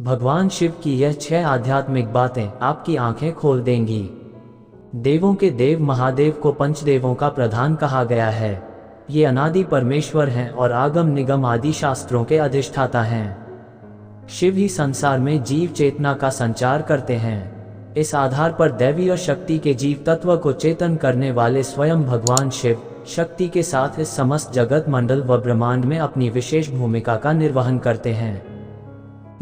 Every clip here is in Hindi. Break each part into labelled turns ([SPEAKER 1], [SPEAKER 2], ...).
[SPEAKER 1] भगवान शिव की यह 6 आध्यात्मिक बातें आपकी आंखें खोल देंगी। देवों के देव महादेव को पंचदेवों का प्रधान कहा गया है। ये अनादि परमेश्वर हैं और आगम निगम आदि शास्त्रों के अधिष्ठाता हैं। शिव ही संसार में जीव चेतना का संचार करते हैं। इस आधार पर दैवीय शक्ति के जीव तत्व को चेतन करने वाले स्वयं भगवान शिव शक्ति के साथ इस समस्त जगत मंडल व ब्रह्मांड में अपनी विशेष भूमिका का निर्वहन करते हैं।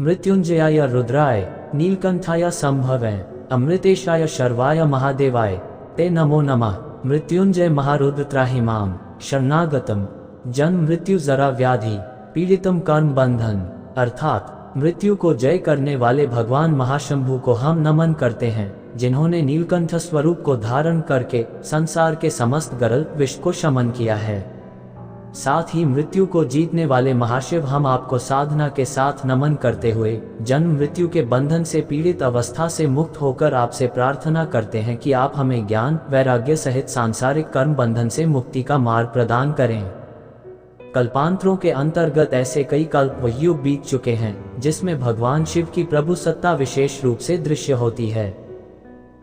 [SPEAKER 1] मृत्युंजयाय रुद्राय नीलकंठाय संभवाय अमृतेशाय शर्वाय महादेवाय ते नमो नमः। मृत्युंजय महारुद्र त्राहि माम शरणागतम जन्म मृत्यु जरा व्याधि पीड़ितम कर्म बंधन। अर्थात मृत्यु को जय करने वाले भगवान महाशंभु को हम नमन करते हैं, जिन्होंने नीलकंठ स्वरूप को धारण करके संसार के समस्त गरल विष को शमन किया है। साथ ही मृत्यु को जीतने वाले महाशिव, हम आपको साधना के साथ नमन करते हुए जन्म मृत्यु के बंधन से पीड़ित अवस्था से मुक्त होकर आपसे प्रार्थना करते हैं कि आप हमें ज्ञान वैराग्य सहित सांसारिक कर्म बंधन से मुक्ति का मार्ग प्रदान करें। कल्पांतरों के अंतर्गत ऐसे कई कल्प व युग बीत चुके हैं जिसमें भगवान शिव की प्रभु सत्ता विशेष रूप से दृश्य होती है।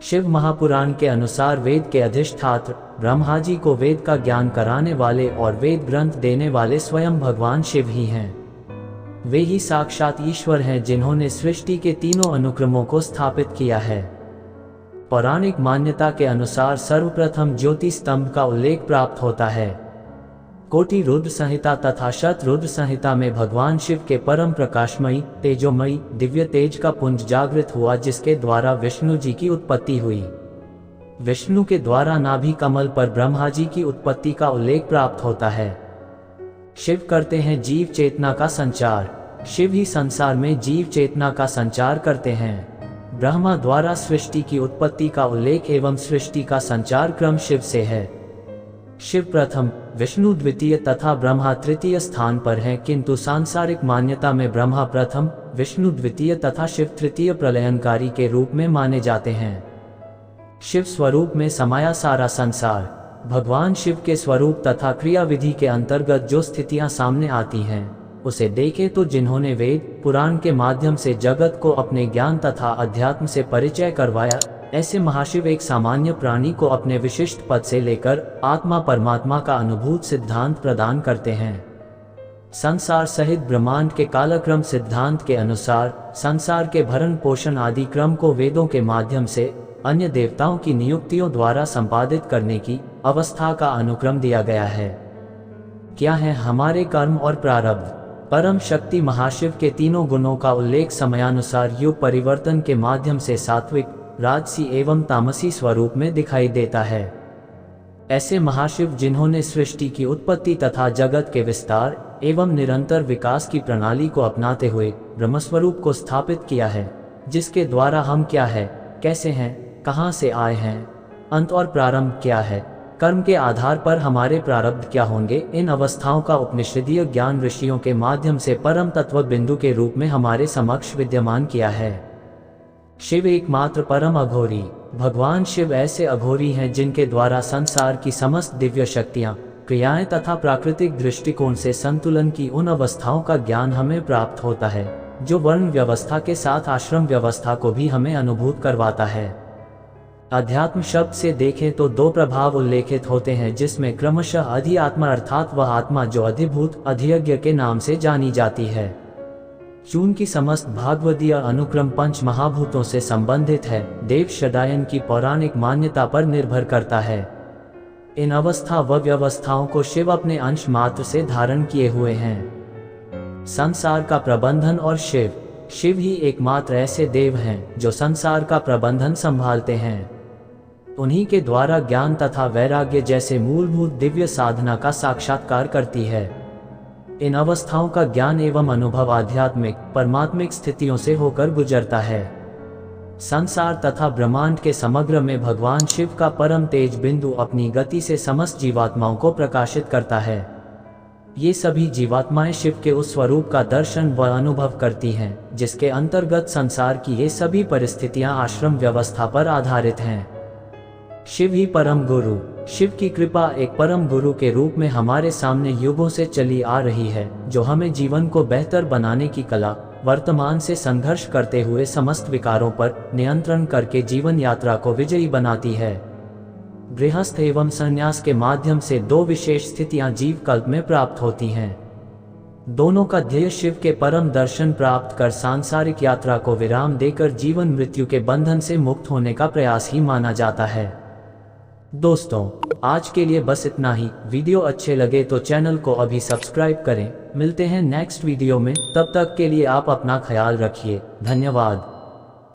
[SPEAKER 1] शिव महापुराण के अनुसार वेद के अधिष्ठात्र ब्रह्मा जी को वेद का ज्ञान कराने वाले और वेद ग्रंथ देने वाले स्वयं भगवान शिव ही हैं। वे ही साक्षात ईश्वर हैं जिन्होंने सृष्टि के तीनों अनुक्रमों को स्थापित किया है। पौराणिक मान्यता के अनुसार सर्वप्रथम ज्योति स्तंभ का उल्लेख प्राप्त होता है। कोटि रुद्र संहिता तथा शत रुद्र संहिता में भगवान शिव के परम प्रकाशमयी तेजोमयी दिव्य तेज का पुंज जागृत हुआ, जिसके द्वारा विष्णु जी की उत्पत्ति हुई। विष्णु के द्वारा नाभि कमल पर ब्रह्मा जी की उत्पत्ति का उल्लेख प्राप्त होता है। शिव करते हैं जीव चेतना का संचार। शिव ही संसार में जीव चेतना का संचार करते हैं। ब्रह्मा द्वारा सृष्टि की उत्पत्ति का उल्लेख एवं सृष्टि का संचार क्रम शिव से है। शिव प्रथम, विष्णु द्वितीय तथा ब्रह्मा तृतीय स्थान पर हैं, किंतु सांसारिक मान्यता में ब्रह्मा प्रथम, विष्णु द्वितीय तथा शिव तृतीय प्रलयनकारी के रूप में माने जाते हैं। शिव स्वरूप में समाया सारा संसार। भगवान शिव के स्वरूप तथा क्रिया विधि के अंतर्गत जो स्थितियां सामने आती हैं, उसे देखें तो जिन्होंने वेद पुराण के माध्यम से जगत को अपने ज्ञान तथा अध्यात्म से परिचय करवाया, ऐसे महाशिव एक सामान्य प्राणी को अपने विशिष्ट पद से लेकर आत्मा परमात्मा का अनुभूत सिद्धांत प्रदान करते हैं। संसार सहित ब्रह्मांड के कालक्रम सिद्धांत के अनुसार संसार के भरण पोषण आदि क्रम को वेदों के माध्यम से अन्य देवताओं की नियुक्तियों द्वारा संपादित करने की अवस्था का अनुक्रम दिया गया है। क्या है हमारे कर्म और प्रारब्ध? परम शक्ति महाशिव के तीनों गुणों का उल्लेख समयानुसार युग परिवर्तन के माध्यम से सात्विक, राजसी एवं तामसी स्वरूप में दिखाई देता है। ऐसे महाशिव जिन्होंने सृष्टि की उत्पत्ति तथा जगत के विस्तार एवं निरंतर विकास की प्रणाली को अपनाते हुए ब्रह्मस्वरूप को स्थापित किया है, जिसके द्वारा हम क्या है, कैसे हैं, कहां से आए हैं, अंत और प्रारंभ क्या है, कर्म के आधार पर हमारे प्रारब्ध क्या होंगे, इन अवस्थाओं का उपनिषदीय ज्ञान ऋषियों के माध्यम से परम तत्व बिंदु के रूप में हमारे समक्ष विद्यमान किया है। शिव एकमात्र परम अघोरी। भगवान शिव ऐसे अघोरी हैं जिनके द्वारा संसार की समस्त दिव्य शक्तियां, क्रियाएं तथा प्राकृतिक दृष्टिकोण से संतुलन की उन अवस्थाओं का ज्ञान हमें प्राप्त होता है, जो वर्ण व्यवस्था के साथ आश्रम व्यवस्था को भी हमें अनुभूत करवाता है। अध्यात्म शब्द से देखें तो 2 प्रभाव उल्लेखित होते हैं, जिसमें क्रमशः अधि आत्मा अर्थात वह आत्मा जो अधिभूत अधियज्ञ के नाम से जानी जाती है। चून की समस्त भागवतीय अनुक्रम 5 महाभूतों से संबंधित है, देव शदायन की पौराणिक मान्यता पर निर्भर करता है। इन अवस्था व व्यवस्थाओं को शिव अपने अंश मात्र से धारण किए हुए हैं। संसार का प्रबंधन और शिव ही एकमात्र ऐसे देव हैं जो संसार का प्रबंधन संभालते हैं। उन्हीं के द्वारा ज्ञान तथा वैराग्य जैसे मूलभूत दिव्य साधना का साक्षात्कार करती है। इन अवस्थाओं का ज्ञान एवं अनुभव आध्यात्मिक परमात्मिक स्थितियों से होकर गुजरता है। संसार तथा ब्रह्मांड के समग्र में भगवान शिव का परम तेज बिंदु अपनी गति से समस्त जीवात्माओं को प्रकाशित करता है। ये सभी जीवात्माएं शिव के उस स्वरूप का दर्शन व अनुभव करती हैं, जिसके अंतर्गत संसार की ये सभी परिस्थितियां आश्रम व्यवस्था पर आधारित हैं। शिव ही परम गुरु। शिव की कृपा एक परम गुरु के रूप में हमारे सामने युगों से चली आ रही है, जो हमें जीवन को बेहतर बनाने की कला वर्तमान से संघर्ष करते हुए समस्त विकारों पर नियंत्रण करके जीवन यात्रा को विजयी बनाती है। गृहस्थ एवं संन्यास के माध्यम से दो विशेष स्थितियां जीव कल्प में प्राप्त होती हैं। दोनों का ध्येय शिव के परम दर्शन प्राप्त कर सांसारिक यात्रा को विराम देकर जीवन मृत्यु के बंधन से मुक्त होने का प्रयास ही माना जाता है। दोस्तों, आज के लिए बस इतना ही। वीडियो अच्छे लगे तो चैनल को अभी सब्सक्राइब करें। मिलते हैं नेक्स्ट वीडियो में, तब तक के लिए आप अपना ख्याल रखिए। धन्यवाद।